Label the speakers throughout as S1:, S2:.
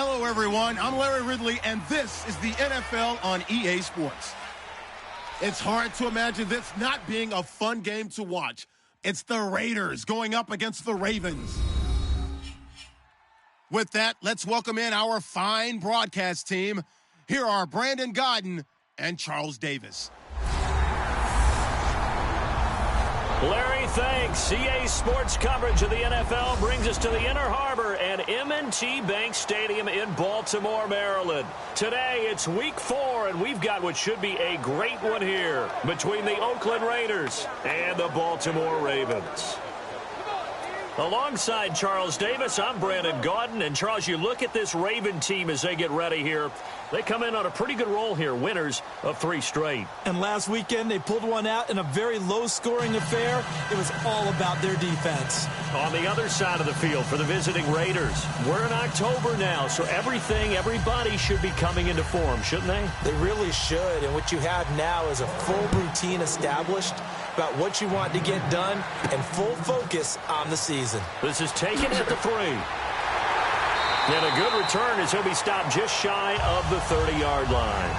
S1: Hello, everyone. I'm Larry Ridley, and this is the NFL on EA Sports. It's hard to imagine this not being a fun game to watch. It's the Raiders going up against the Ravens. With that, let's welcome in our fine broadcast team. Here are Brandon Godden and Charles Davis.
S2: Larry, thanks. EA Sports coverage of the NFL brings us to the Inner Harbor at M&T Bank Stadium in Baltimore, Maryland. Today, it's Week 4, and we've got what should be a great one here between the Oakland Raiders and the Baltimore Ravens. Alongside Charles Davis, I'm Brandon Gaudin. And, Charles, you look at this Raven team as they get ready here. They come in on a pretty good roll here, winners of 3 straight.
S3: And last weekend, they pulled one out in a very low-scoring affair. It was all about their defense.
S2: On the other side of the field for the visiting Raiders, we're in October now, so everybody should be coming into form, shouldn't they?
S4: They really should, and what you have now is a full routine established about what you want to get done and full focus on the season.
S2: This is taken at the 3. And a good return as he'll be stopped just shy of the 30-yard line.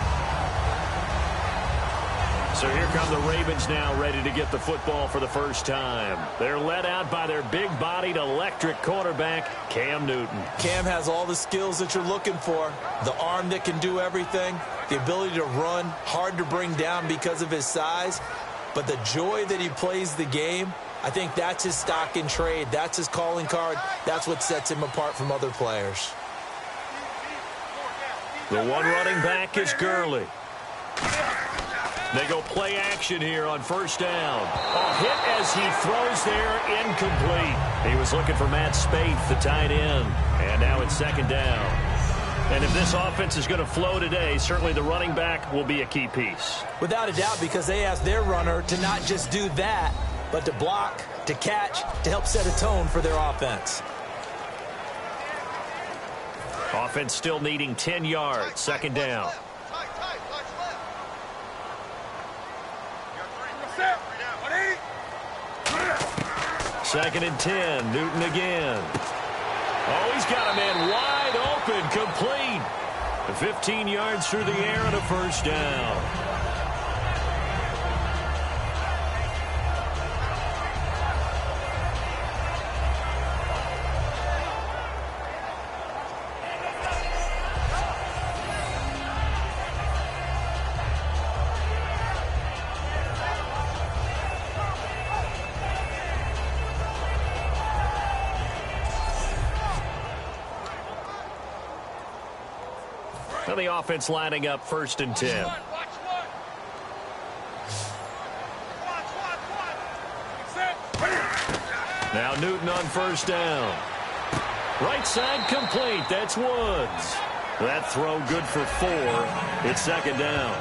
S2: So here come the Ravens now, ready to get the football for the first time. They're led out by their big-bodied electric quarterback, Cam Newton.
S4: Cam has all the skills that you're looking for. The arm that can do everything, the ability to run, hard to bring down because of his size. But the joy that he plays the game, I think that's his stock in trade. That's his calling card. That's what sets him apart from other players.
S2: The one running back is Gurley. They go play action here on first down. A hit as he throws there, incomplete. He was looking for Matt Spaeth, the tight end. And now it's second down. And if this offense is going to flow today, certainly the running back will be a key piece.
S4: Without a doubt, because they asked their runner to not just do that, but to block, to catch, to help set a tone for their offense.
S2: Offense still needing 10 yards, second down. Second and 10, Newton again. Oh, he's got a man wide open, complete. 15 yards through the air and a first down. Now the offense lining up first and 10. Now Newton on first down. Right side complete. That's Woods. That throw good for 4. It's second down.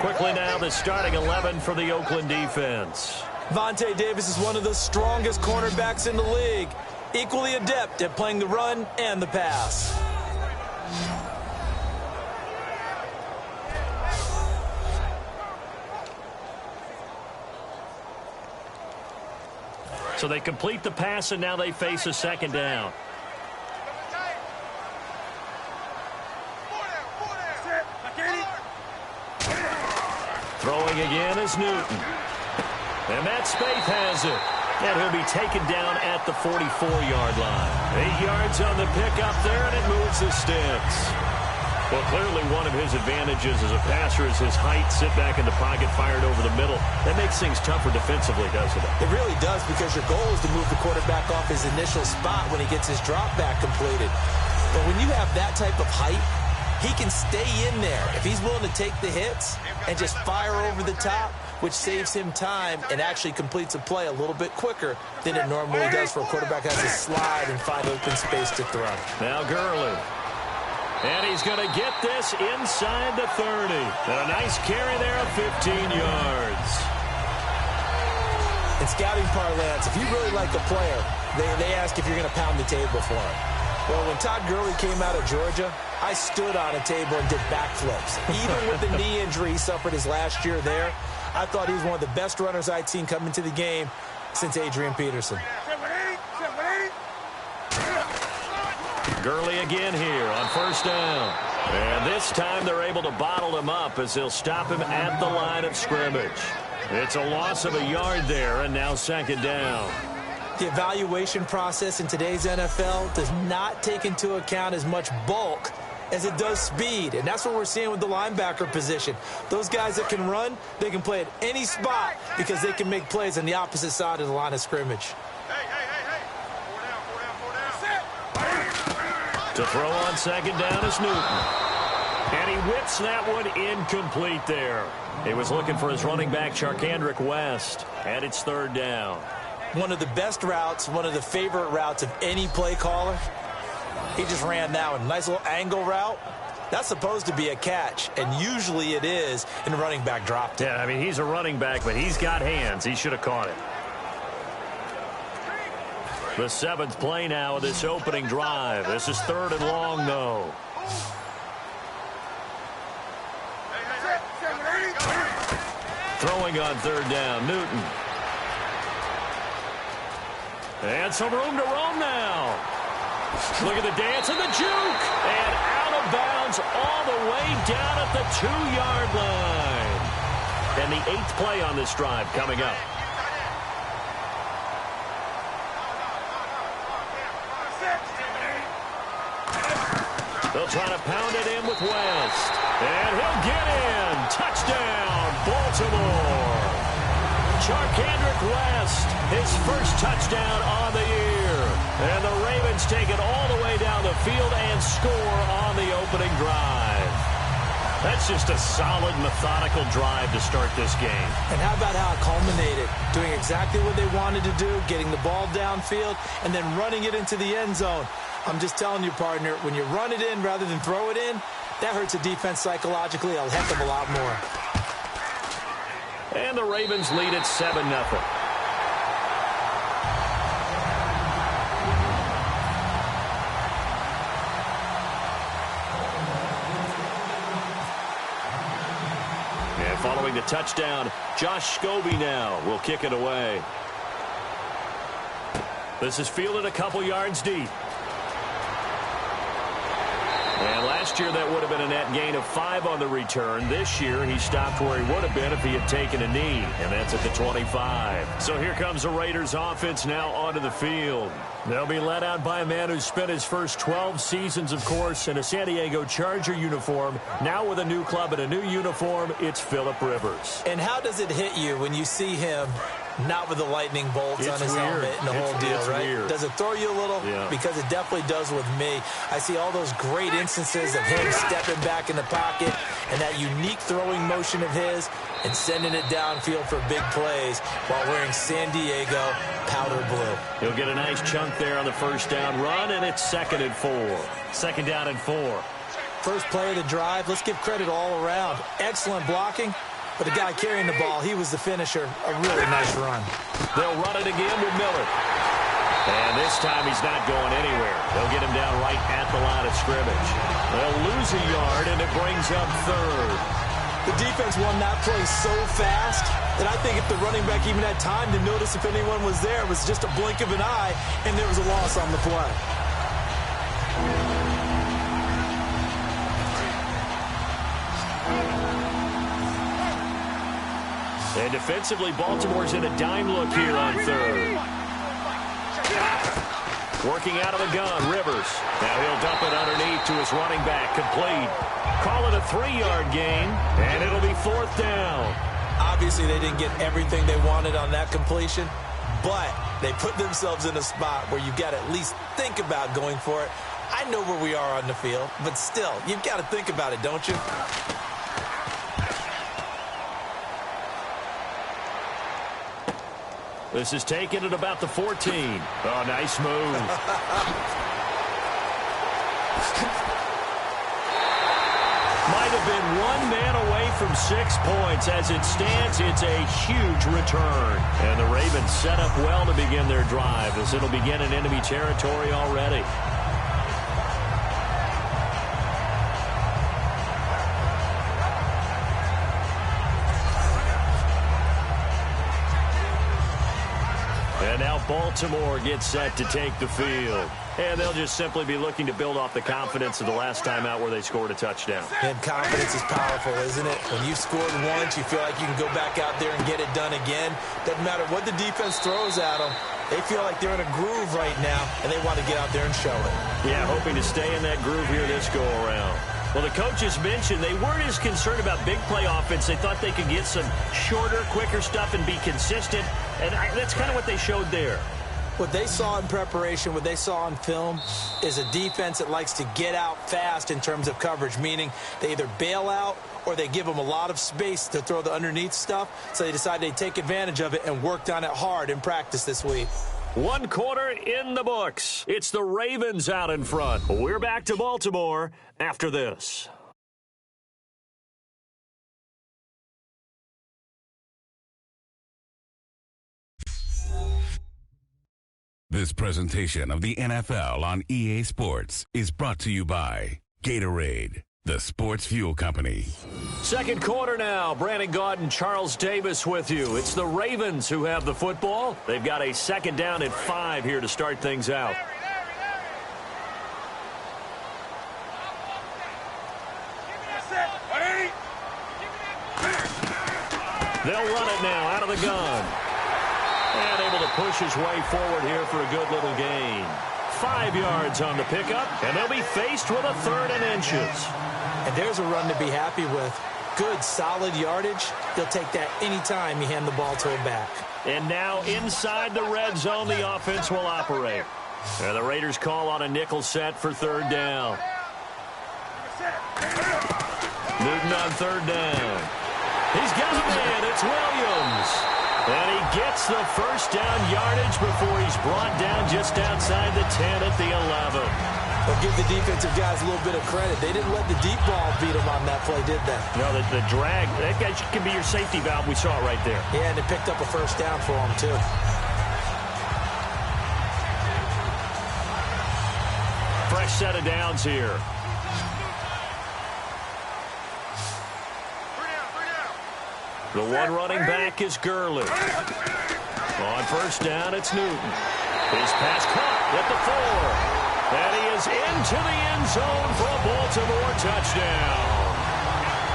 S2: Quickly now the starting 11 for the Oakland defense.
S4: Vontae Davis is one of the strongest cornerbacks in the league. Equally adept at playing the run and the pass.
S2: So they complete the pass, and now they face a second down. Throwing again is Newton. And Matt Spaeth has it. And he'll be taken down at the 44-yard line. 8 yards on the pickup there, and it moves the sticks. Well, clearly one of his advantages as a passer is his height. Sit back in the pocket, fired over the middle. That makes things tougher defensively, doesn't it?
S4: It really does, because your goal is to move the quarterback off his initial spot when he gets his drop back completed. But when you have that type of height, he can stay in there if he's willing to take the hits and just fire over the top, which saves him time and actually completes a play a little bit quicker than it normally does for a quarterback who has to slide and find open space to throw.
S2: Now Gurley. And he's going to get this inside the 30. And a nice carry there of 15 yards.
S4: In scouting parlance, if you really like a player, they ask if you're going to pound the table for him. Well, when Todd Gurley came out of Georgia, I stood on a table and did backflips. Even with the knee injury he suffered his last year there, I thought he was one of the best runners I'd seen come into the game since Adrian Peterson.
S2: Gurley again here on first down. And this time they're able to bottle him up as they'll stop him at the line of scrimmage. It's a loss of a yard there, and now second down.
S4: The evaluation process in today's NFL does not take into account as much bulk as it does speed, and that's what we're seeing with the linebacker position. Those guys that can run, they can play at any spot because they can make plays on the opposite side of the line of scrimmage.
S2: To throw on second down is Newton. And he whips that one incomplete there. He was looking for his running back, Charkandrick West, and it's third down.
S4: One of the best routes, one of the favorite routes of any play caller. He just ran that one. Nice little angle route. That's supposed to be a catch, and usually it is in a running back drop.
S2: Yeah, I mean, he's a running back, but he's got hands. He should have caught it. The seventh play now of this opening drive. This is third and long, though. Throwing on third down, Newton. And some room to roam now. Look at the dance and the juke. And out of bounds all the way down at the 2-yard line. And the 8th play on this drive coming up. They'll try to pound it in with West. And he'll get in. Touchdown, Baltimore. Charkandrick West, his first touchdown on the year. And the Ravens take it all the way down the field and score on the opening drive. That's just a solid, methodical drive to start this game.
S4: And how about how it culminated? Doing exactly what they wanted to do, getting the ball downfield, and then running it into the end zone. I'm just telling you, partner, when you run it in rather than throw it in, that hurts a defense psychologically a heck of a lot more.
S2: And the Ravens lead at 7-0. And following the touchdown, Josh Scobie now will kick it away. This is fielded a couple yards deep. And last year that would have been a net gain of 5 on the return. This year he stopped where he would have been if he had taken a knee, and that's at the 25. So here comes the Raiders offense now onto the field. They'll be led out by a man who's spent his first 12 seasons, of course, in a San Diego Charger uniform. Now with a new club and a new uniform, it's Phillip Rivers.
S4: And how does it hit you when you see him not with the lightning bolts on his helmet and the whole deal, right?
S2: Weird.
S4: Does it throw you a little?
S2: Yeah.
S4: Because it definitely does with me. I see all those great instances of him stepping back in the pocket and that unique throwing motion of his and sending it downfield for big plays while wearing San Diego powder blue.
S2: He'll get a nice chunk there on the first down run, and it's 2nd and 4. 2nd down and 4.
S4: First play of the drive, let's give credit all around. Excellent blocking. But the guy carrying the ball, he was the finisher. A really nice run.
S2: They'll run it again with Miller. And this time he's not going anywhere. They'll get him down right at the line of scrimmage. They'll lose a yard, and it brings up 3rd.
S4: The defense won that play so fast that I think if the running back even had time to notice if anyone was there, it was just a blink of an eye, and there was a loss on the play.
S2: And defensively, Baltimore's in a dime look here on 3rd. Working out of the gun, Rivers. Now he'll dump it underneath to his running back, complete. Call it a 3-yard gain, and it'll be 4th down.
S4: Obviously, they didn't get everything they wanted on that completion, but they put themselves in a spot where you've got to at least think about going for it. I know where we are on the field, but still, you've got to think about it, don't you?
S2: This is taken at about the 14. Oh, nice move. Might have been one man away from 6 points. As it stands, it's a huge return. And the Ravens set up well to begin their drive, as it'll begin in enemy territory already. And now Baltimore gets set to take the field. And they'll just simply be looking to build off the confidence of the last time out where they scored a touchdown.
S4: And confidence is powerful, isn't it? When you've scored once, you feel like you can go back out there and get it done again. Doesn't matter what the defense throws at them. They feel like they're in a groove right now, and they want to get out there and show it.
S2: Yeah, hoping to stay in that groove here this go-around. Well, the coaches mentioned they weren't as concerned about big play offense. They thought they could get some shorter, quicker stuff and be consistent. And that's kind of what they showed there.
S4: What they saw in preparation, what they saw on film, is a defense that likes to get out fast in terms of coverage, meaning they either bail out or they give them a lot of space to throw the underneath stuff. So they decided they'd take advantage of it and worked on it hard in practice this week.
S2: 1 quarter in the books. It's the Ravens out in front. We're back to Baltimore after this.
S5: This presentation of the NFL on EA Sports is brought to you by Gatorade, the sports fuel company.
S2: Second quarter now. Brandon Gaudin and Charles Davis with you. It's the Ravens who have the football. They've got a second down at 5 here to start things out. They'll run it now out of the gun. And able to push his way forward here for a good little gain. 5 yards on the pickup, and they'll be faced with a 3rd and inches.
S4: And there's a run to be happy with. Good, solid yardage. They'll take that anytime you hand the ball to a back.
S2: And now inside the red zone, the offense will operate. And the Raiders call on a nickel set for 3rd down. Newton on 3rd down. He's got a man. It's Williams. And he gets the first down yardage before he's brought down just outside the 10 at the 11.
S4: Well, give the defensive guys a little bit of credit. They didn't let the deep ball beat them on that play, did they?
S2: No, the drag, that guy can be your safety valve. We saw it right there.
S4: Yeah, and it picked up a first down for them, too.
S2: Fresh set of downs here. The one running back is Gurley. On first down, it's Newton. His pass caught at the 4. And he is into the end zone for a Baltimore touchdown.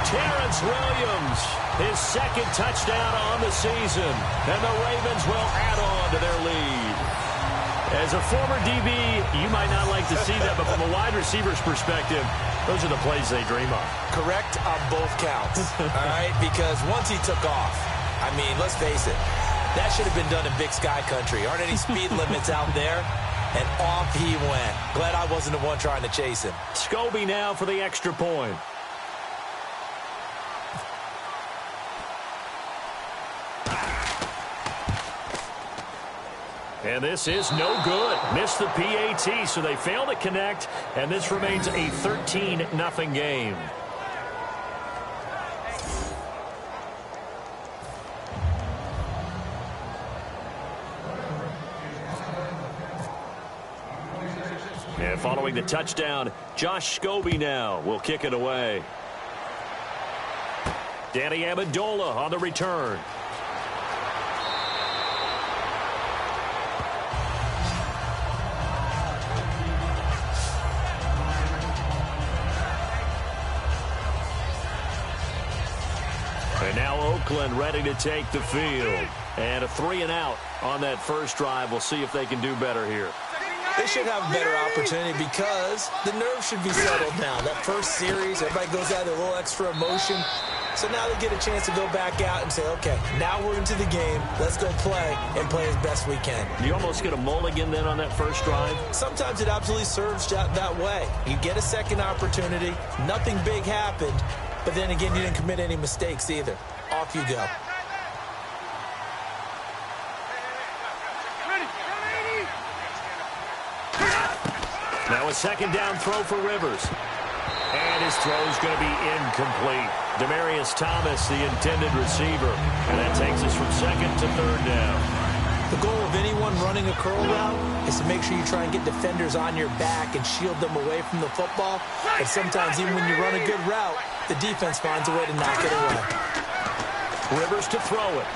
S2: Terrence Williams, his 2nd touchdown on the season. And the Ravens will add on to their lead. As a former DB, you might not like to see that, but from a wide receiver's perspective, those are the plays they dream of.
S4: Correct on both counts, all right? Because once he took off, I mean, let's face it, that should have been done in Big Sky Country. Aren't any speed limits out there? And off he went. Glad I wasn't the one trying to chase him.
S2: Scobie now for the extra point. And this is no good. Missed the PAT, so they fail to connect, and this remains a 13-0 game. And following the touchdown, Josh Scobie now will kick it away. Danny Amendola on the return. And now Oakland ready to take the field. And a 3-and-out on that first drive. We'll see if they can do better here.
S4: They should have a better opportunity because the nerves should be settled now. That first series, everybody goes out with a little extra emotion. So now they get a chance to go back out and say, okay, now we're into the game. Let's go play and play as best we can.
S2: Do you almost get a mulligan then on that first drive?
S4: Sometimes it absolutely serves that way. You get a second opportunity. Nothing big happened. But then again, you didn't commit any mistakes either. Off you go.
S2: Now a second down throw for Rivers. And his throw is going to be incomplete. Demaryius Thomas, the intended receiver. And that takes us from 2nd to 3rd down.
S4: The goal of anyone running a curl route is to make sure you try and get defenders on your back and shield them away from the football. But sometimes even when you run a good route, the defense finds a way to knock it away.
S2: Rivers to throw it.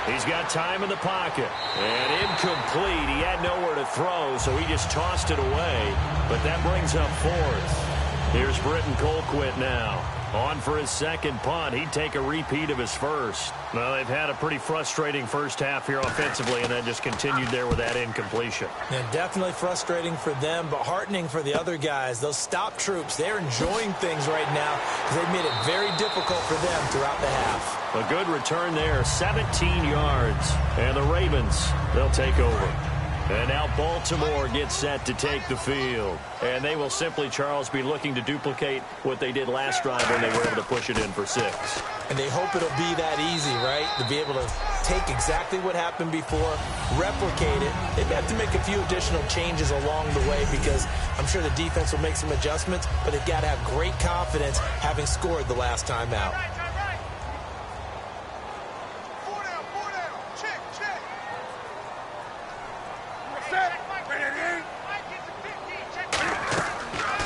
S2: He's got time in the pocket. And incomplete. He had nowhere to throw, so he just tossed it away. But that brings up fourth. Here's Britton Colquitt now. On for his second punt. He'd take a repeat of his first. Well, they've had a pretty frustrating first half here offensively, and then just continued there with that incompletion.
S4: Yeah, definitely frustrating for them, but heartening for the other guys. Those stop troops, they're enjoying things right now because they've made it very difficult for them throughout the half.
S2: A good return there, 17 yards. And the Ravens, they'll take over. And now Baltimore gets set to take the field. And they will simply, Charles, be looking to duplicate what they did last drive when they were able to push it in for 6.
S4: And they hope it'll be that easy, right? To be able to take exactly what happened before, replicate it. They have to make a few additional changes along the way because I'm sure the defense will make some adjustments, but they've got to have great confidence having scored the last time out.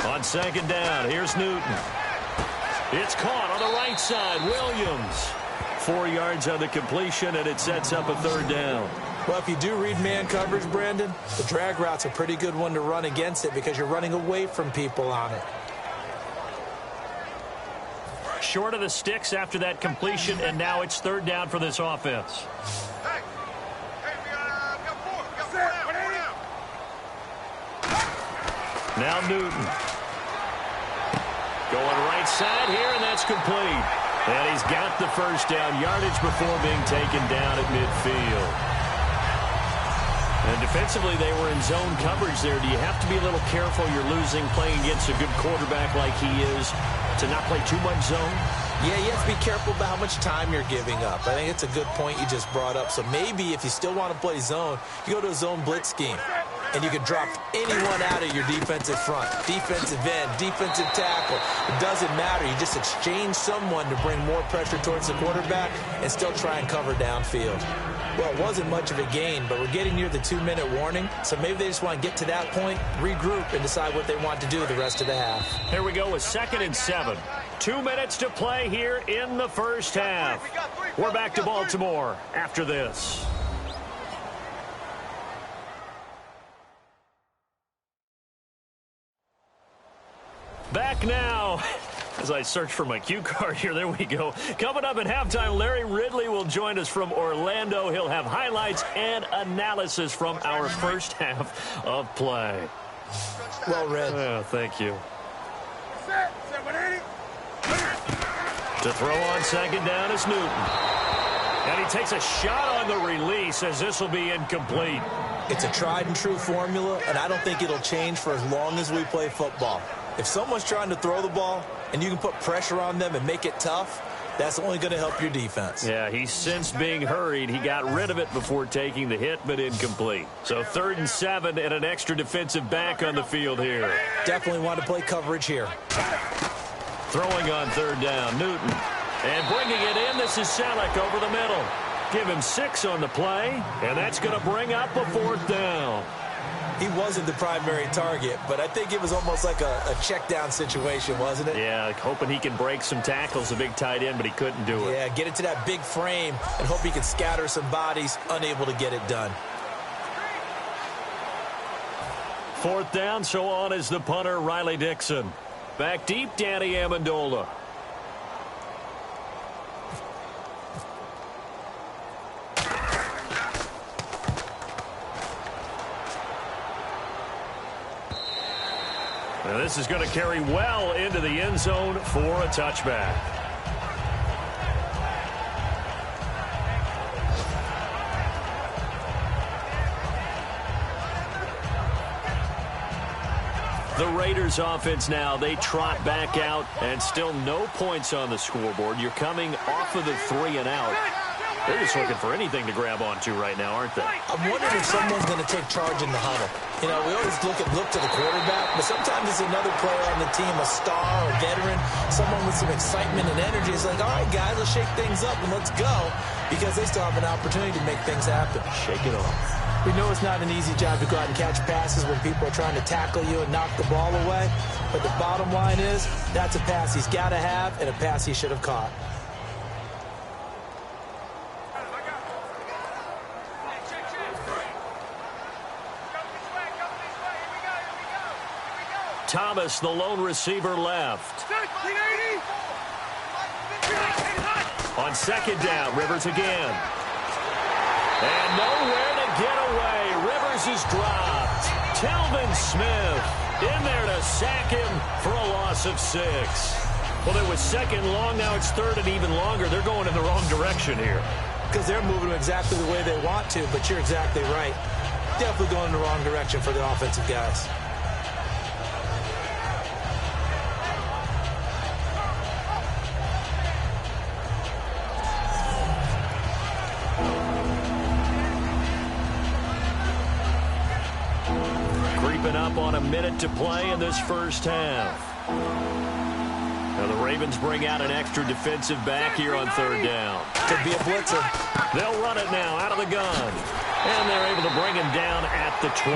S2: On second down, here's Newton. It's caught on the right side. Williams. 4 yards on the completion, and it sets up a third down.
S4: Well, if you do read man coverage, Brandon, the drag route's a pretty good one to run against it because you're running away from people on it.
S2: Short of the sticks after that completion, and now it's third down for this offense. Now Newton. Going right side here, and that's complete. And he's got the first down yardage before being taken down at midfield. And defensively, they were in zone coverage there. Do you have to be a little careful? You're losing playing against a good quarterback like he is to not play too much zone?
S4: Yeah, you have to be careful about how much time you're giving up. I think it's a good point you just brought up. So maybe if you still want to play zone, you go to a zone blitz scheme. And you can drop anyone out of your defensive front. Defensive end, defensive tackle. It doesn't matter. You just exchange someone to bring more pressure towards the quarterback and still try and cover downfield. Well, it wasn't much of a gain, but we're getting near the 2-minute warning. So maybe they just want to get to that point, regroup, and decide what they want to do the rest of the half.
S2: Here we go with 2nd and 7. 2 minutes to play here in the first half. We're back to Baltimore after this. Back now, as I search for my cue card here, there we go. Coming up at halftime, Larry Ridley will join us from Orlando. He'll have highlights and analysis from our first half of play.
S4: Well read.
S2: Oh, thank you. To throw on second down is Newton. And he takes a shot on the release as this will be incomplete.
S4: It's a tried and true formula, and I don't think it'll change for as long as we play football. If someone's trying to throw the ball and you can put pressure on them and make it tough, that's only going to help your defense.
S2: Yeah, he sensed being hurried. He got rid of it before taking the hit, but incomplete. So 3rd and 7 and an extra defensive back on the field here.
S4: Definitely want to play coverage here.
S2: Throwing on 3rd down, Newton. And bringing it in, this is Selleck over the middle. Give him 6 on the play, and that's going to bring up a 4th down.
S4: He wasn't the primary target, but I think it was almost like a check down situation, wasn't it?
S2: Yeah, hoping he can break some tackles, a big tight end, but he couldn't do it.
S4: Yeah, get into that big frame and hope he can scatter some bodies, unable to get it done.
S2: 4th down, so on is the punter, Riley Dixon. Back deep, Danny Amendola. Now this is going to carry well into the end zone for a touchback. The Raiders offense now, they trot back out and still no points on the scoreboard. You're coming off of the 3 and out. They're just looking for anything to grab onto right now, aren't they?
S4: I'm wondering if someone's going to take charge in the huddle. You know, we always look to the quarterback, but sometimes it's another player on the team, a star, a veteran, someone with some excitement and energy. It's like, all right, guys, let's shake things up and let's go, because they still have an opportunity to make things happen.
S2: Shake it off.
S4: We know it's not an easy job to go out and catch passes when people are trying to tackle you and knock the ball away, but the bottom line is that's a pass he's got to have and a pass he should have caught.
S2: Thomas, the lone receiver, left. On second down, Rivers again. And nowhere to get away. Rivers is dropped. Telvin Smith in there to sack him for a loss of 6. Well, it was second long. Now it's third and even longer. They're going in the wrong direction here.
S4: Because they're moving exactly the way they want to, but you're exactly right. Definitely going in the wrong direction for the offensive guys.
S2: Creeping up on a minute to play in this first half. Now the Ravens bring out an extra defensive back here on third down.
S4: Could be a blitzer.
S2: They'll run it now out of the gun. And they're able to bring him down at the 20.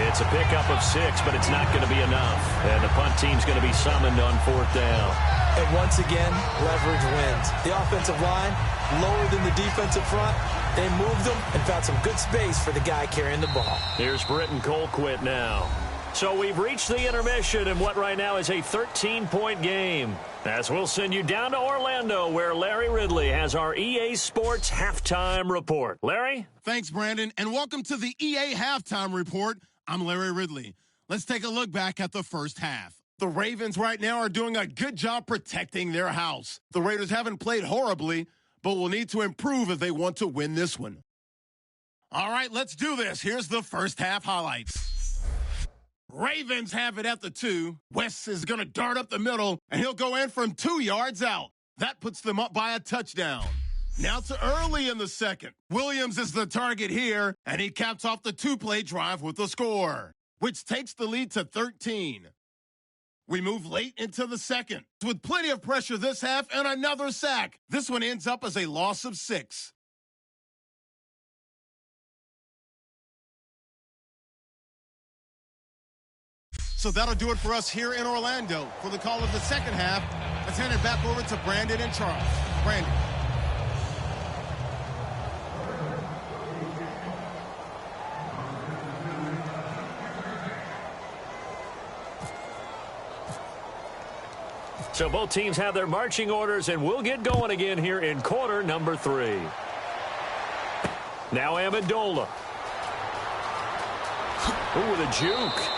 S2: It's a pickup of 6, but it's not going to be enough. And the punt team's going to be summoned on fourth down.
S4: And once again, leverage wins. The offensive line, lower than the defensive front. They moved them and found some good space for the guy carrying the ball.
S2: Here's Britton Colquitt now. So we've reached the intermission in what right now is a 13-point game. As we'll send you down to Orlando, where Larry Ridley has our EA Sports Halftime Report. Larry?
S1: Thanks, Brandon, and welcome to the EA Halftime Report. I'm Larry Ridley. Let's take a look back at the first half. The Ravens right now are doing a good job protecting their house. The Raiders haven't played horribly, but will need to improve if they want to win this one. All right, let's do this. Here's the first half highlights. Ravens have it at the 2. West is going to dart up the middle, and he'll go in from 2 yards out. That puts them up by a touchdown. Now to early in the second. Williams is the target here, and he caps off the 2-play drive with a score, which takes the lead to 13. We move late into the second with plenty of pressure this half and another sack. This one ends up as a loss of 6. So that'll do it for us here in Orlando. For the call of the second half, let's hand it back over to Brandon and Charles. Brandon.
S2: So both teams have their marching orders, and we'll get going again here in quarter number 3. Now Amendola. Ooh, with a juke.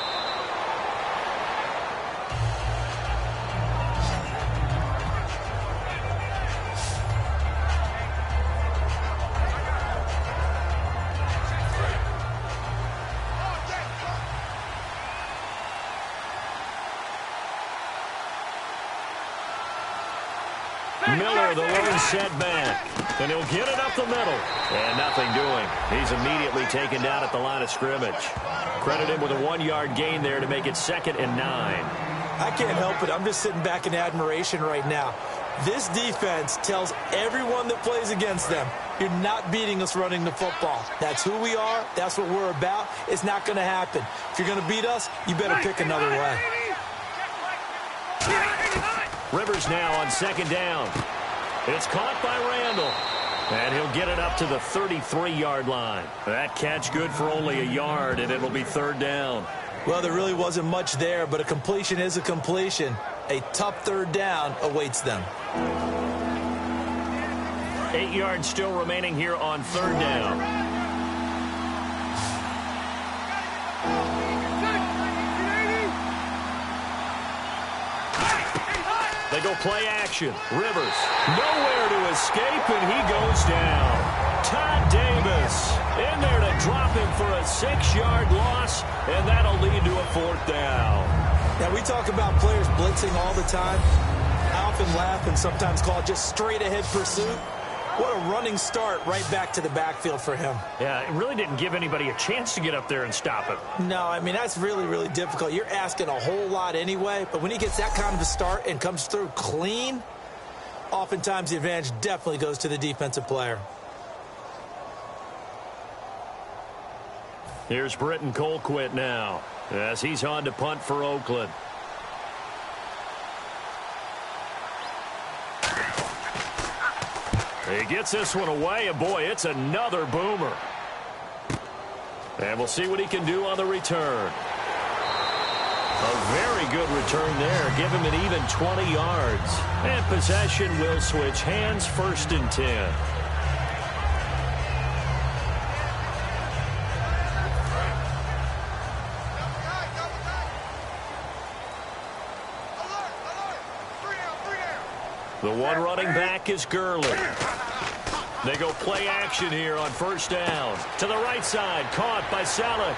S2: Miller, the lone setback, and he'll get it up the middle. And nothing doing. He's immediately taken down at the line of scrimmage. Credit him with a 1-yard gain there to make it 2nd and 9.
S4: I can't help it. I'm just sitting back in admiration right now. This defense tells everyone that plays against them, you're not beating us running the football. That's who we are. That's what we're about. It's not going to happen. If you're going to beat us, you better pick another way.
S2: Rivers now on 2nd down. It's caught by Randall. And he'll get it up to the 33-yard line. That catch good for only a yard, and it'll be 3rd down.
S4: Well, there really wasn't much there, but a completion is a completion. A tough 3rd down awaits them.
S2: 8 yards still remaining here on 3rd down. They go play action. Rivers, nowhere to escape, and he goes down. Todd Davis in there to drop him for a 6-yard loss, and that'll lead to a 4th down.
S4: Now, we talk about players blitzing all the time. I often laugh and sometimes call it just straight-ahead pursuit. What a running start right back to the backfield for him.
S2: Yeah, it really didn't give anybody a chance to get up there and stop it.
S4: No, I mean, that's really, really difficult. You're asking a whole lot anyway, but when he gets that kind of a start and comes through clean, oftentimes the advantage definitely goes to the defensive player.
S2: Here's Britton Colquitt now, as he's on to punt for Oakland. He gets this one away, and boy, it's another boomer. And we'll see what he can do on the return. A very good return there. Give him an even 20 yards. And possession will switch hands, 1st and 10. The one running back is Gurley. They go play action here on 1st down. To the right side, caught by Salek.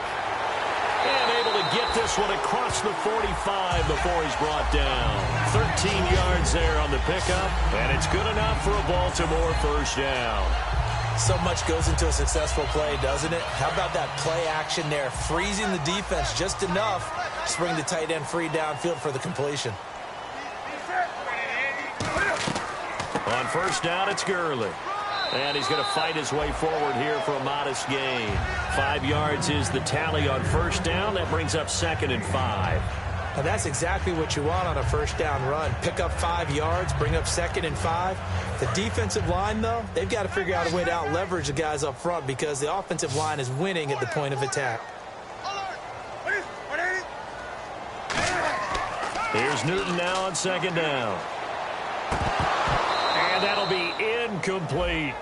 S2: And able to get this one across the 45 before he's brought down. 13 yards there on the pickup, and it's good enough for a Baltimore 1st down.
S4: So much goes into a successful play, doesn't it? How about that play action there, freezing the defense just enough to bring the tight end free downfield for the completion.
S2: On 1st down, it's Gurley. And he's going to fight his way forward here for a modest gain. 5 yards is the tally on 1st down. That brings up 2nd and 5.
S4: Now that's exactly what you want on a 1st down run. Pick up 5 yards, bring up 2nd and 5. The defensive line, though, they've got to figure out a way to out-leverage the guys up front because the offensive line is winning at the point of attack.
S2: Here's Newton now on 2nd down. And that'll be incomplete.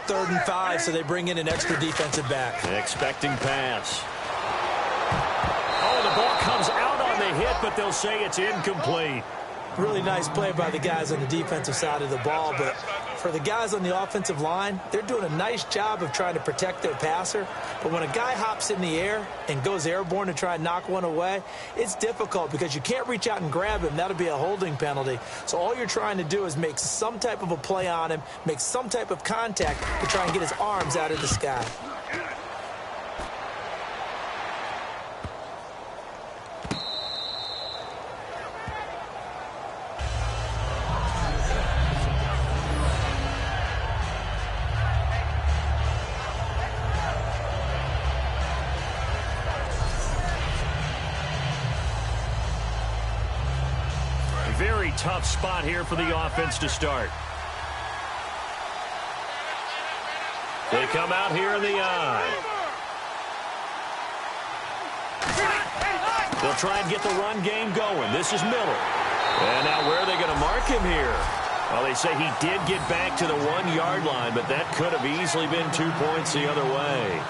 S4: Third and 5, so they bring in an extra defensive back.
S2: Expecting pass. Oh, the ball comes out on the hit, but they'll say it's incomplete.
S4: Really nice play by the guys on the defensive side of the ball, but for the guys on the offensive line, they're doing a nice job of trying to protect their passer. But when a guy hops in the air and goes airborne to try and knock one away, it's difficult because you can't reach out and grab him. That'll be a holding penalty. So all you're trying to do is make some type of a play on him, make some type of contact to try and get his arms out of the sky.
S2: Very tough spot here for the offense to start. They come out here in the eye. They'll try and get the run game going. This is Miller. And now where are they going to mark him here? Well, they say he did get back to the 1-yard line, but that could have easily been 2 points the other way.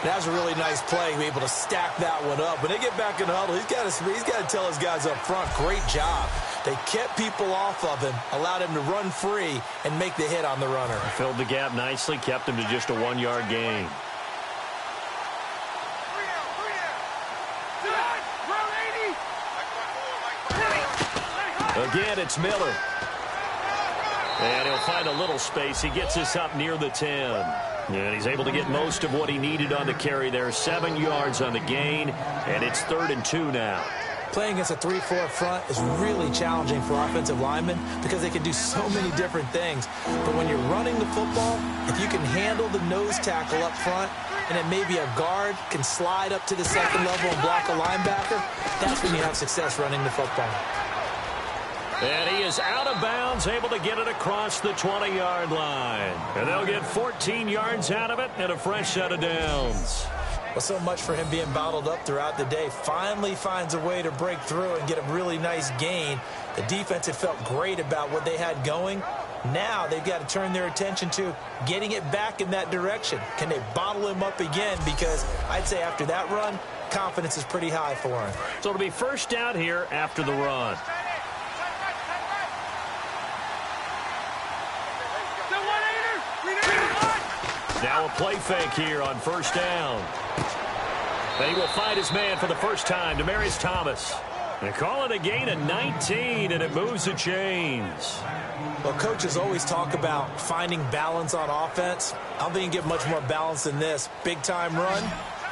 S4: That was a really nice play, to be able to stack that one up. When they get back in the huddle, he's got to tell his guys up front, great job. They kept people off of him, allowed him to run free and make the hit on the runner.
S2: Filled the gap nicely, kept him to just a 1-yard gain. Again, it's Miller. And he'll find a little space. He gets this up near the 10. And he's able to get most of what he needed on the carry there. 7 yards on the gain, and it's 3rd and 2 now.
S4: Playing against a 3-4 front is really challenging for offensive linemen because they can do so many different things. But when you're running the football, if you can handle the nose tackle up front, and then maybe a guard can slide up to the 2nd level and block a linebacker, that's when you have success running the football.
S2: And he is out of bounds, able to get it across the 20-yard line. And they'll get 14 yards out of it and a fresh set of downs.
S4: Well, so much for him being bottled up throughout the day. Finally finds a way to break through and get a really nice gain. The defense had felt great about what they had going. Now they've got to turn their attention to getting it back in that direction. Can they bottle him up again? Because I'd say after that run, confidence is pretty high for him.
S2: So it'll be 1st down here after the run. Now a play fake here on 1st down. And he will find his man for the first time, Demaryius Thomas. They call it a gain of 19, and it moves the chains.
S4: Well, coaches always talk about finding balance on offense. I don't think you can get much more balance than this. Big-time run,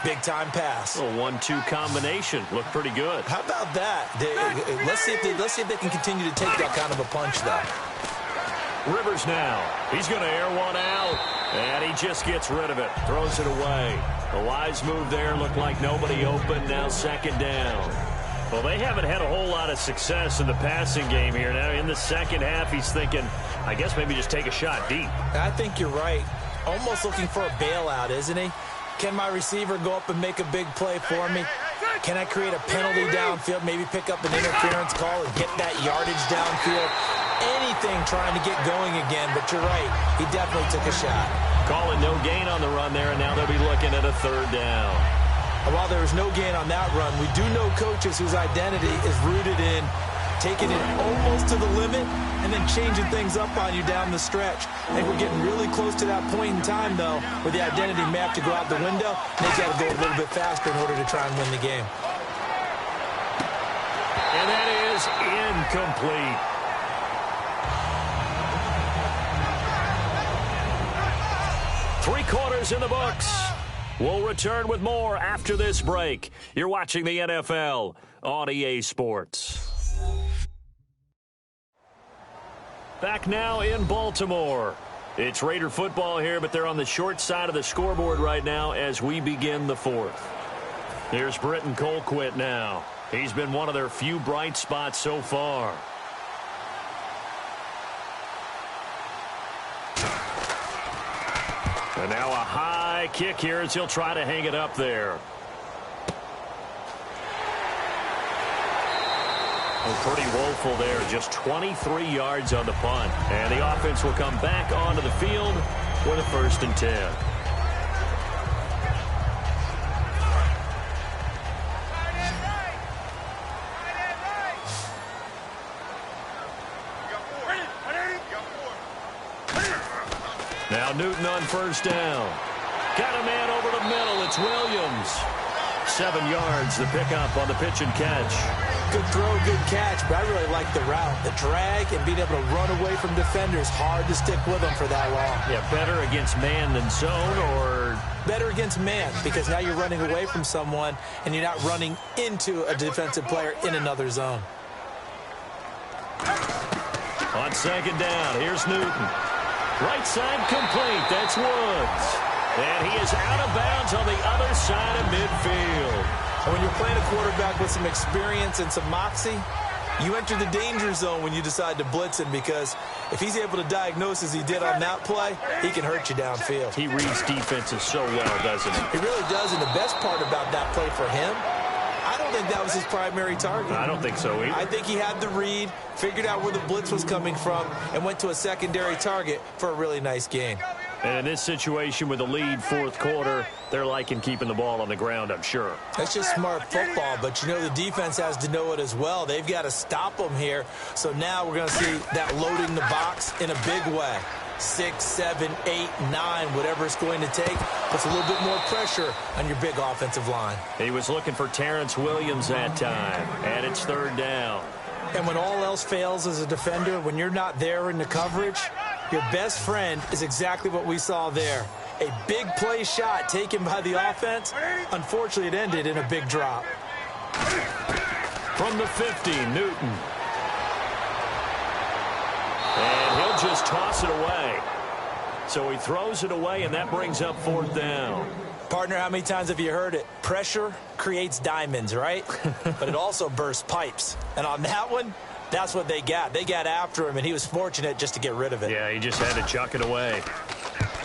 S4: Big-time pass.
S2: A 1-2 combination. Looked pretty good.
S4: How about that? Let's see if they can continue to take that kind of a punch, though.
S2: Rivers now. He's going to air one out, and he just gets rid of it. Throws it away. A wise move there. Looked like nobody open. Now second down. Well, they haven't had a whole lot of success in the passing game here. Now in the second half, he's thinking, I guess maybe just take a shot deep.
S4: I think you're right. Almost looking for a bailout, isn't he? Can my receiver go up and make a big play for me? Can I create a penalty downfield, maybe pick up an interference call and get that yardage downfield? Anything trying to get going again, but you're right. He definitely took a shot.
S2: Calling no gain on the run there, and now they'll be looking at a third down.
S4: And while there was no gain on that run, we do know coaches whose identity is rooted in taking it almost to the limit and then changing things up on you down the stretch. I think we're getting really close to that point in time, though, where the identity may have to go out the window. They've got to go a little bit faster in order to try and win the game.
S2: And that is incomplete. Three quarters in the books. We'll return with more after this break. You're watching the NFL on EA Sports. Back now in Baltimore. It's Raider football here, but they're on the short side of the scoreboard right now as we begin the fourth. Here's Britton Colquitt now. He's been one of their few bright spots so far. And now a high kick here as he'll try to hang it up there. Oh, pretty woeful there. Just 23 yards on the punt. And the offense will come back onto the field with a 1st and 10. Now Newton on 1st down. Got a man over the middle. It's Williams. 7 yards, the pickup on the pitch and catch.
S4: Good throw, good catch, but I really like the route. The drag and being able to run away from defenders. Hard to stick with them for that long.
S2: Yeah, better against man than zone, or?
S4: Better against man, because now you're running away from someone and you're not running into a defensive player in another zone.
S2: On 2nd down, here's Newton. Right side complete. That's Woods. And he is out of bounds on the other side of midfield.
S4: And when you're playing a quarterback with some experience and some moxie, you enter the danger zone when you decide to blitz him, because if he's able to diagnose as he did on that play, he can hurt you downfield.
S2: He reads defenses so well, doesn't he?
S4: He really does, and the best part about that play for him, I don't think that was his primary target.
S2: I don't think so either.
S4: I think he had the read, figured out where the blitz was coming from, and went to a secondary target for a really nice gain.
S2: And in this situation with the lead 4th quarter, they're liking keeping the ball on the ground, I'm sure.
S4: That's just smart football, but you know the defense has to know it as well. They've got to stop them here. So now we're going to see that loading the box in a big way. 6, 7, 8, 9, whatever it's going to take, puts a little bit more pressure on your big offensive line.
S2: He was looking for Terrence Williams that time, and it's 3rd down.
S4: And when all else fails as a defender, when you're not there in the coverage, your best friend is exactly what we saw there. A big play shot taken by the offense. Unfortunately, it ended in a big drop.
S2: From the 50, Newton. And he'll just toss it away. So he throws it away, and that brings up 4th down.
S4: Partner, how many times have you heard it? Pressure creates diamonds, right? But it also bursts pipes. And on that one, that's what they got. They got after him, and he was fortunate just to get rid of it.
S2: Yeah, he just had to chuck it away.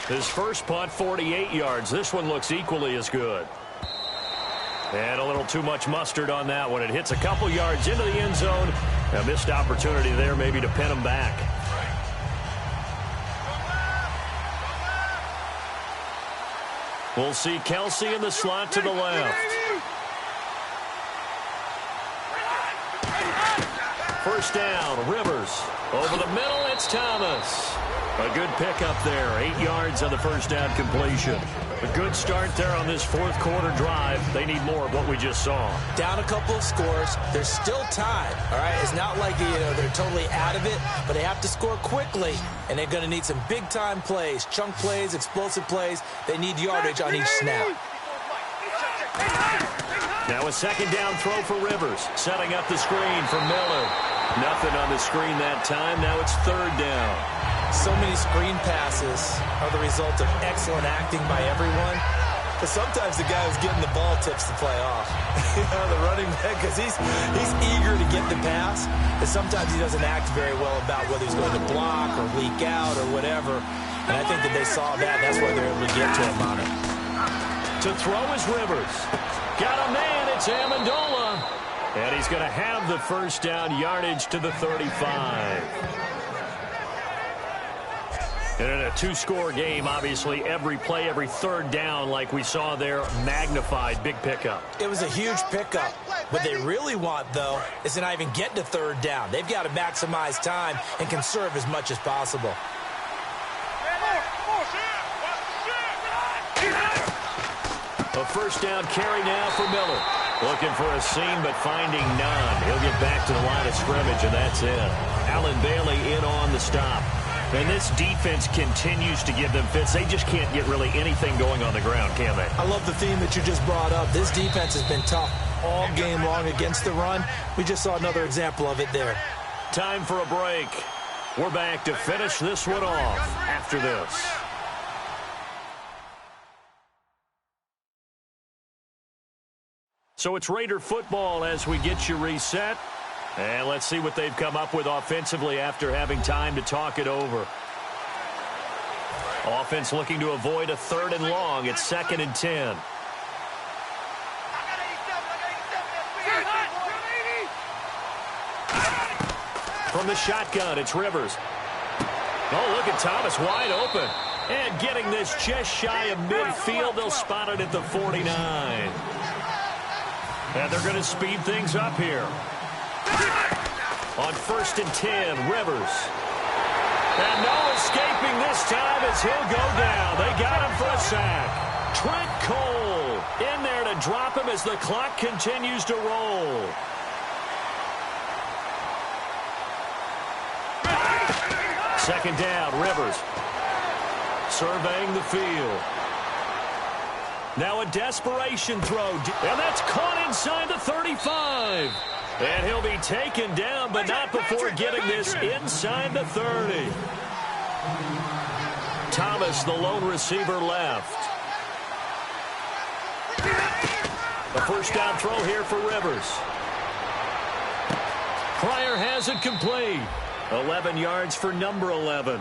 S2: His first punt, 48 yards. This one looks equally as good. And a little too much mustard on that one. It hits a couple yards into the end zone. A missed opportunity there maybe to pin him back. We'll see Kelsey in the slot to the left. 1st down, Rivers. Over the middle, it's Thomas. A good pickup there. 8 yards on the 1st down completion. A good start there on this 4th quarter drive. They need more of what we just saw.
S4: Down a couple of scores. There's still time, all right? It's not like, they're totally out of it, but they have to score quickly, and they're going to need some big-time plays, chunk plays, explosive plays. They need yardage on each snap.
S2: Now a second down throw for Rivers. Setting up the screen for Miller. Nothing on the screen that time. Now it's third down.
S4: So many screen passes are the result of excellent acting by everyone. But sometimes the guy who's getting the ball tips the play off. The running back, because he's eager to get the pass. But sometimes he doesn't act very well about whether he's going to block or leak out or whatever. And I think that they saw that. That's why they're able to get to him on it.
S2: To throw is Rivers. Got a man, it's Amendola. And he's going to have the first down, yardage to the 35. And in a two-score game, obviously, every play, every third down, like we saw there, magnified, big pickup.
S4: It was a huge pickup. What they really want, though, is to not even get to third down. They've got to maximize time and conserve as much as possible.
S2: A first down carry now for Miller. Looking for a seam, but finding none. He'll get back to the line of scrimmage, and that's it. Allen Bailey in on the stop. And this defense continues to give them fits. They just can't get really anything going on the ground, can they?
S4: I love the theme that you just brought up. This defense has been tough all game long against the run. We just saw another example of it there.
S2: Time for a break. We're back to finish this one off after this. So it's Raider football as we get you reset. And let's see what they've come up with offensively after having time to talk it over. Offense looking to avoid a 3rd and long. It's 2nd and 10. From the shotgun, it's Rivers. Oh, look at Thomas wide open. And getting this just shy of midfield. They'll spot it at the 49. And they're going to speed things up here. On 1st and 10, Rivers. And no escaping this time as he'll go down. They got him for a sack. Trent Cole in there to drop him as the clock continues to roll. Second down, Rivers. Surveying the field. Now a desperation throw. And that's caught inside the 35. And he'll be taken down, but not before getting this inside the 30. Thomas, the lone receiver, left. A first down throw here for Rivers. Pryor has it complete. 11 yards for number 11.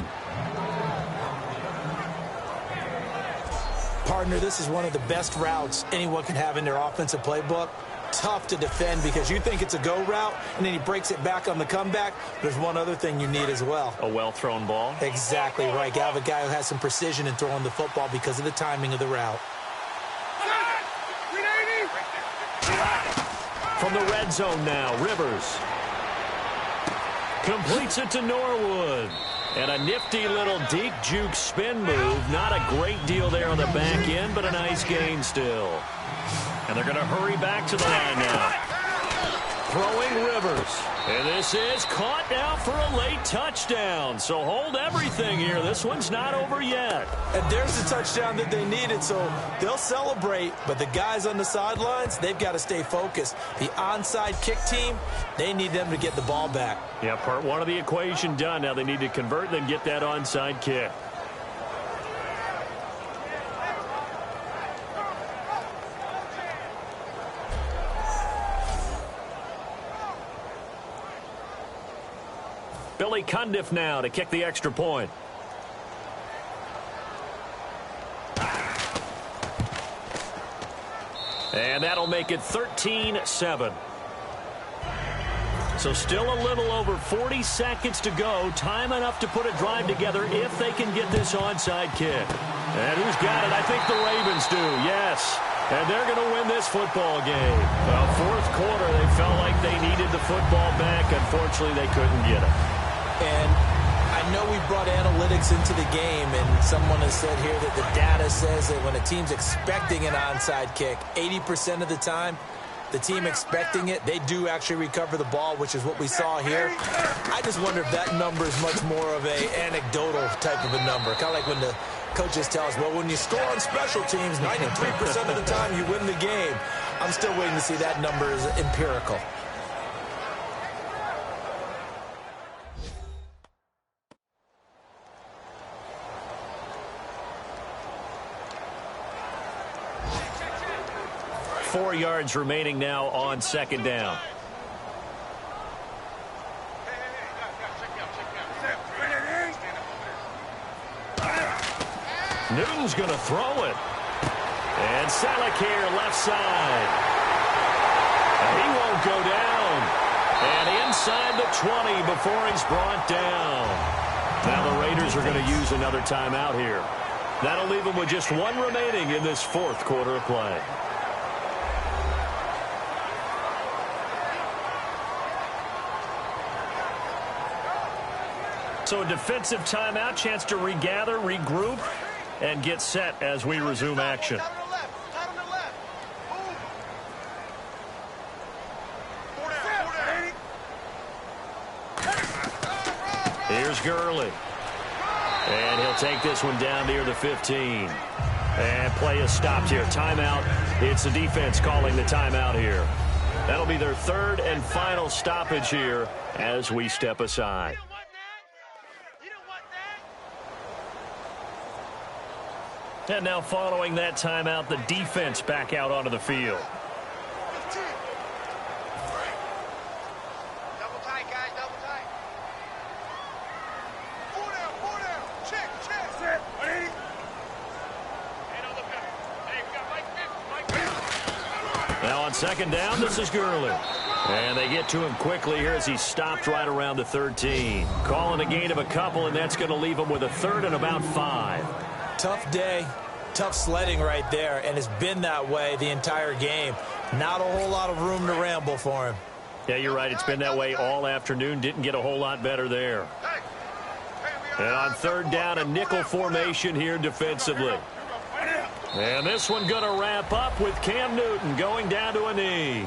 S4: Partner, this is one of the best routes anyone can have in their offensive playbook. Tough to defend because you think it's a go route, and then he breaks it back on the comeback. There's one other thing you need as well.
S2: A well-thrown ball?
S4: Exactly right. You have a guy who has some precision in throwing the football because of the timing of the route.
S2: From the red zone now, Rivers. Completes it to Norwood. And a nifty little deke juke spin move. Not a great deal there on the back end, but a nice gain still. And they're going to hurry back to the line now. Throwing Rivers. And this is caught now for a late touchdown. So hold everything here. This one's not over yet.
S4: And there's the touchdown that they needed, so they'll celebrate. But the guys on the sidelines, they've got to stay focused. The onside kick team, they need them to get the ball back.
S2: Yeah, part one of the equation done. Now they need to convert and get that onside kick. Billy Cundiff now to kick the extra point. And that'll make it 13-7. So still a little over 40 seconds to go. Time enough to put a drive together if they can get this onside kick. And who's got it? I think the Ravens do, yes. And they're going to win this football game. Fourth quarter, they felt like they needed the football back. Unfortunately, they couldn't get it.
S4: And I know we brought analytics into the game, and someone has said here that the data says that when a team's expecting an onside kick, 80% of the time, the team expecting it, they do actually recover the ball, which is what we saw here. I just wonder if that number is much more of a anecdotal type of a number, kind of like when the Coaches tell us, well, when you score on special teams, 93% of the time you win the game. I'm still waiting to see that number is empirical.
S2: Four yards remaining now on second down. Newton's going to throw it. And Selleck here, left side. And he won't go down. And inside the 20 before he's brought down. Now the Raiders are going to use another timeout here. That'll leave them with just one remaining in this fourth quarter of play. So a defensive timeout, chance to regather, regroup, and get set as we resume action. Here's Gurley. And he'll take this one down near the 15. And play is stopped here. Timeout. It's the defense calling the timeout here. That'll be their third and final stoppage here as we step aside. And now following that timeout, the defense back out onto the field.
S6: Double tight, guys, double tight. Four down. Check. Set. Hey, don't look up. Hey, we got Mike.
S2: Now on second down, this is Gurley. And they get to him quickly here as he stopped right around the 13. Calling a gain of a couple, and that's going to leave him with a third and about 5.
S4: Tough day, tough sledding right there, and it's been that way the entire game. Not a whole lot of room to ramble for him.
S2: Yeah, you're right. It's been that way all afternoon. Didn't get a whole lot better there. And on third down, a nickel formation here defensively. And this one going to wrap up with Cam Newton going down to a knee.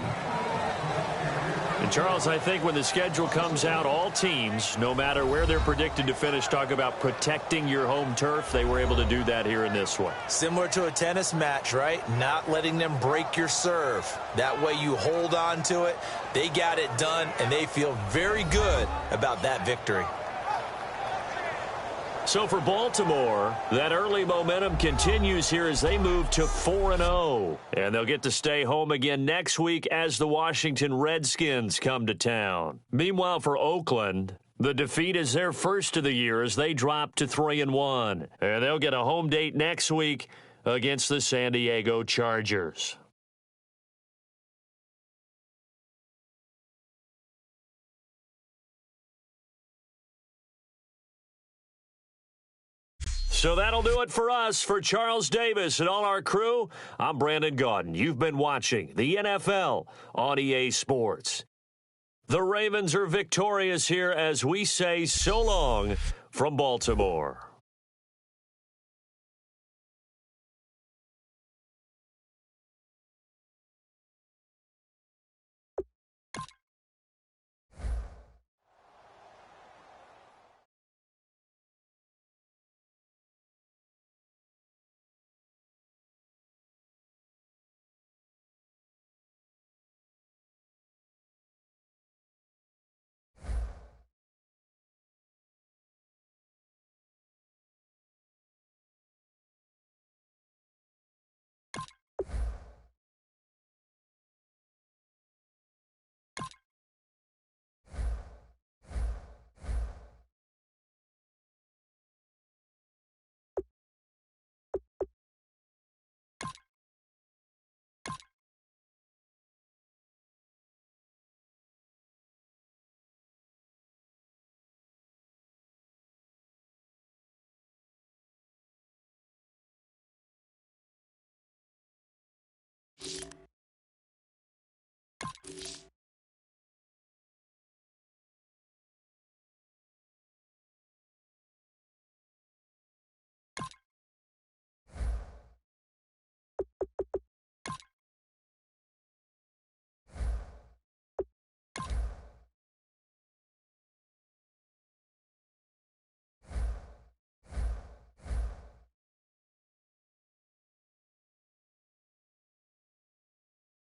S2: And Charles, I think when the schedule comes out, all teams, no matter where they're predicted to finish, talk about protecting your home turf. They were able to do that here in this one.
S4: Similar to a tennis match, right? Not letting them break your serve. That way you hold on to it. They got it done, and they feel very good about that victory.
S2: So for Baltimore, that early momentum continues here as they move to 4-0. And they'll get to stay home again next week as the Washington Redskins come to town. Meanwhile, for Oakland, the defeat is their first of the year as they drop to 3-1. And they'll get a home date next week against the San Diego Chargers. So that'll do it for us. For Charles Davis and all our crew, I'm Brandon Gaudin. You've been watching the NFL on EA Sports. The Ravens are victorious here as we say so long from Baltimore.